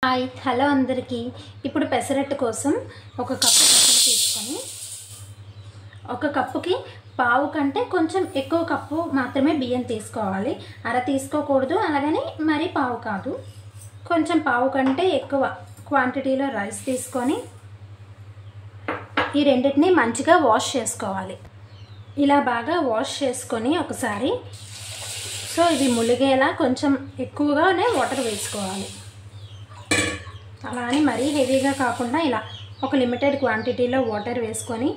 Hi hello అందరికీ ఇప్పుడు పెసరట్టు కోసం ఒక కప్పు పెసలు తీసుకొని ఒక కప్పుకి పావు కంటే కొంచెం ఎక్కువ కప్పు మాత్రమే బియ్యం తీసుకోవాలి. అర తీసుకోకూడదు, అలాగని మరి పావు కాదు. కొంచెం పావు కంటే ఎక్కువ క్వాంటిటీలో రైస్ తీసుకొని ఈ రెండింటిని మంచిగా వాష్ చేసుకోవాలి. ఇలా బాగా వాష్ చేసుకొని ఒకసారి ఇది ములిగేలా కొంచెం ఎక్కువగానే వాటర్ వేసుకోవాలి. అలా అని మరీ హెవీగా కాకుండా ఇలా ఒక లిమిటెడ్ క్వాంటిటీలో వాటర్ వేసుకొని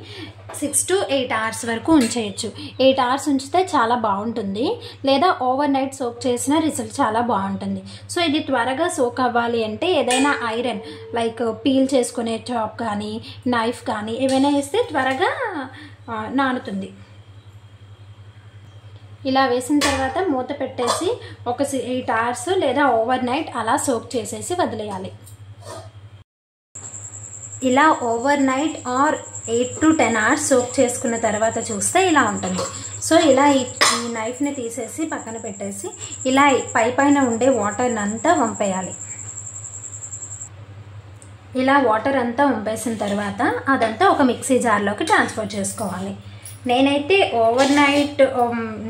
6 to 8 hours వరకు ఉంచేయచ్చు. 8 hours ఉంచితే చాలా బాగుంటుంది, లేదా ఓవర్ నైట్ సోక్ చేసిన రిజల్ట్ చాలా బాగుంటుంది. సో ఇది త్వరగా సోక్ అవ్వాలి అంటే ఏదైనా ఐరన్ లైక్ పీల్ చేసుకునే చాప్ కానీ నైఫ్ కానీ ఏవైనా వేస్తే త్వరగా నానుతుంది. ఇలా వేసిన తర్వాత మూత పెట్టేసి ఒక 8 hours లేదా ఓవర్ నైట్ అలా సోక్ చేసేసి వదిలేయాలి. ఇలా over night are 8 to 10 hours soak చేసుకున్న తర్వాత చూస్తే ఇలా ఉంటుంది. సో ఇలా ఈ నైఫ్ని తీసేసి పక్కన పెట్టేసి ఇలా పైన ఉండే వాటర్ అంతా వంపేయాలి. ఇలా వాటర్ అంతా వంపేసిన తర్వాత అదంతా ఒక మిక్సీ జార్లోకి ట్రాన్స్ఫర్ చేసుకోవాలి. నేనైతే ఓవర్ నైట్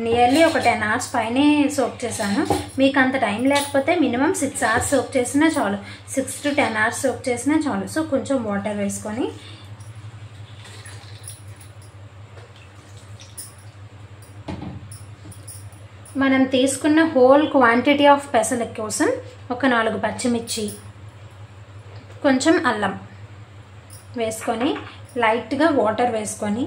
నియర్లీ ఒక 10 hours పైనే సోక్ చేశాను. మీకు అంత టైం లేకపోతే మినిమం 6 hours సోక్ చేసినా చాలు, 6 to 10 hours సోక్ చేసినా చాలు. సో కొంచెం వాటర్ వేసుకొని మనం తీసుకున్న హోల్ క్వాంటిటీ ఆఫ్ పెసల కోసం ఒక 4 పచ్చిమిర్చి, కొంచెం అల్లం వేసుకొని లైట్గా వాటర్ వేసుకొని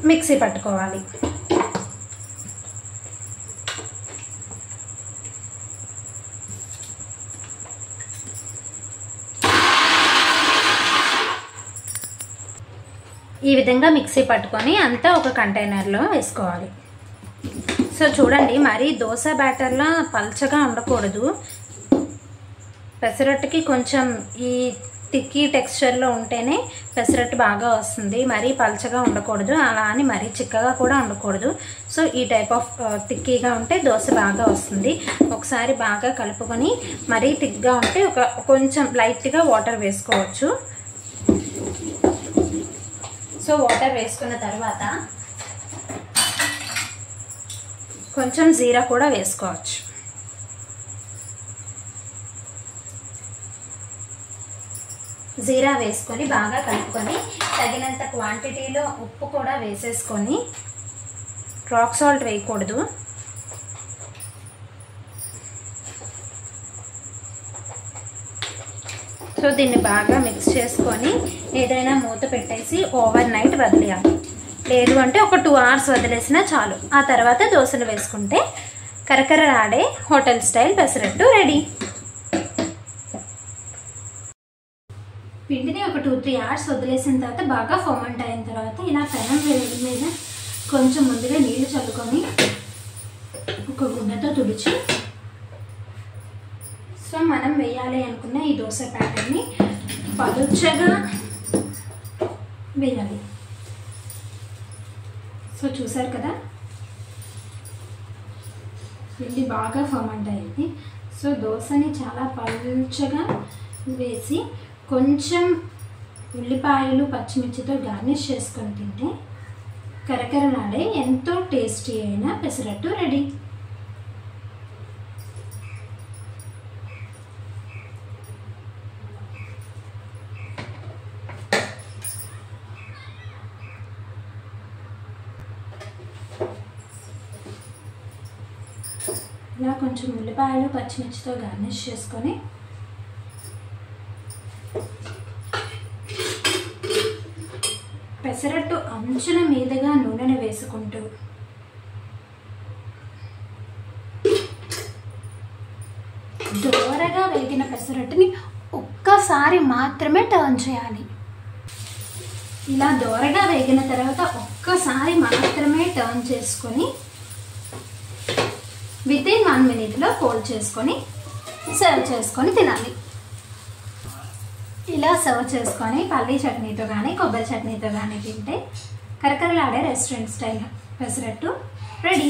మిక్సీ పట్టుకోవాలి. ఈ విధంగా మిక్సీ పట్టుకొని అంతా ఒక కంటైనర్లో వేసుకోవాలి. సో చూడండి, మరీ దోశ బ్యాటర్లా పల్చగా ఉండకూడదు. పెసరట్టుకి కొంచెం ఈ తిక్కీ టెక్స్చర్లో ఉంటేనే పెసరట్టు బాగా వస్తుంది. మరీ పల్చగా ఉండకూడదు, అలా అని మరీ చిక్కగా కూడా ఉండకూడదు. సో ఈ టైప్ ఆఫ్ తిక్కీగా ఉంటే దోశ బాగా వస్తుంది. ఒకసారి బాగా కలుపుకొని మరీ థిక్గా ఉంటే కొంచెం లైట్గా వాటర్ వేసుకోవచ్చు. సో వాటర్ వేసుకున్న తర్వాత కొంచెం జీరా కూడా వేసుకోవచ్చు. జీరా వేసుకొని బాగా కలుపుకొని తగినంత క్వాంటిటీలో ఉప్పు కూడా వేసేసుకొని, రాక్ సాల్ట్ వేయకూడదు. సో దీన్ని బాగా మిక్స్ చేసుకొని ఏదైనా మూత పెట్టేసి ఓవర్ నైట్ వదిలేయాలి. లేదు అంటే ఒక 2 hours వదిలేసినా చాలు. ఆ తర్వాత దోశలు వేసుకుంటే కరకరలాడే హోటల్ స్టైల్ పెసరట్టు రెడీ. పిండిని ఒక 2-3 hours వదిలేసిన తర్వాత బాగా ఫర్మెంట్ అయిన తర్వాత ఇలా పెనం మీద కొంచెం ముందుగా నీళ్లు చల్లుకొని ఒక గుడ్డతో తుడిచి సో మనం వేయాలి అనుకున్న ఈ దోశ ప్యాటర్న్ని పలుచగా వేయాలి. సో చూసారు కదా, పిండి బాగా ఫర్మెంట్ అయింది. సో దోశని చాలా పలుచగా వేసి కొంచెం ఉల్లిపాయలు పచ్చిమిర్చితో గార్నిష్ చేసుకొని తింటే కరకరలాడే ఎంతో టేస్టీ అయిన పెసరట్టు రెడీ. ఇలా కొంచెం ఉల్లిపాయలు పచ్చిమిర్చితో గార్నిష్ చేసుకొని పెసరట్టు అంచుల మీదుగా నూనెను వేసుకుంటూ దోరగా వేగిన పెసరట్టుని ఒక్కసారి మాత్రమే టర్న్ చేయాలి. ఇలా దోరగా వేగిన తర్వాత ఒక్కసారి మాత్రమే టర్న్ చేసుకొని వితిన్ 1 minute ఫోల్డ్ చేసుకొని సర్వ్ చేసుకొని తినాలి. ఇలా సర్వ్ చేసుకొని పల్లీ చట్నీతో కానీ కొబ్బరి చట్నీతో కానీ తింటే కరకరలాడే రెస్టారెంట్ స్టైల్ పెసరట్టు రెడీ.